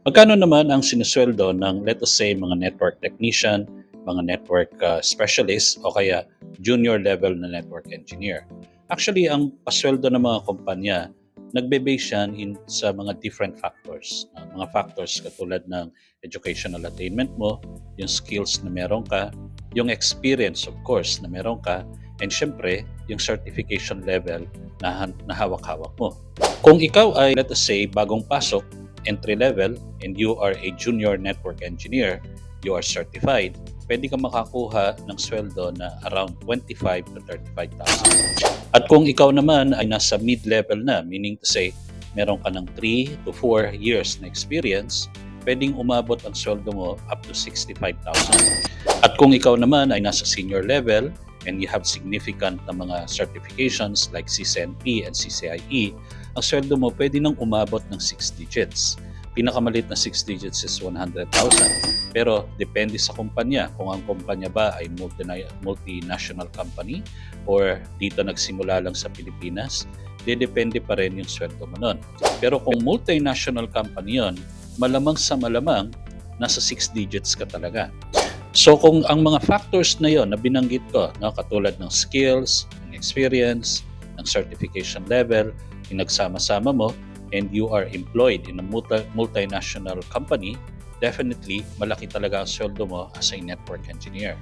Magkano naman ang sinusweldo ng let us say mga network technician, mga network specialist o kaya junior level na network engineer? Actually, ang pasweldo ng mga kumpanya, nagbe-base yan sa mga different factors. Mga factors katulad ng educational attainment mo, yung skills na meron ka, yung experience of course na meron ka, and syempre, yung certification level na hawak-hawak mo. Kung ikaw ay, let us say, bagong pasok, entry level, and you are a junior network engineer, you are certified, pwede ka makakuha ng sweldo na around 25 to 35,000. At kung ikaw naman ay nasa mid-level na, meaning to say, meron ka ng 3 to 4 years na experience, pwedeng umabot ang sweldo mo up to 65,000. At kung ikaw naman ay nasa senior level and you have significant na mga certifications like CCNP and CCIE, ang sweldo mo pwede nang umabot ng 6 digits. Pinakamalit na 6 digits is 100,000. Pero depende sa kumpanya. Kung ang kumpanya ba ay multinational company or dito nagsimula lang sa Pilipinas, depende pa rin yung sweldo mo nun. Pero kung multinational company yon, malamang sa malamang, nasa 6 digits ka talaga. So kung ang mga factors na yon na binanggit ko, no, katulad ng skills, ng experience, ng certification level, yung nagsama-sama mo, and you are employed in a multinational company, definitely malaki talaga ang sweldo mo as a network engineer.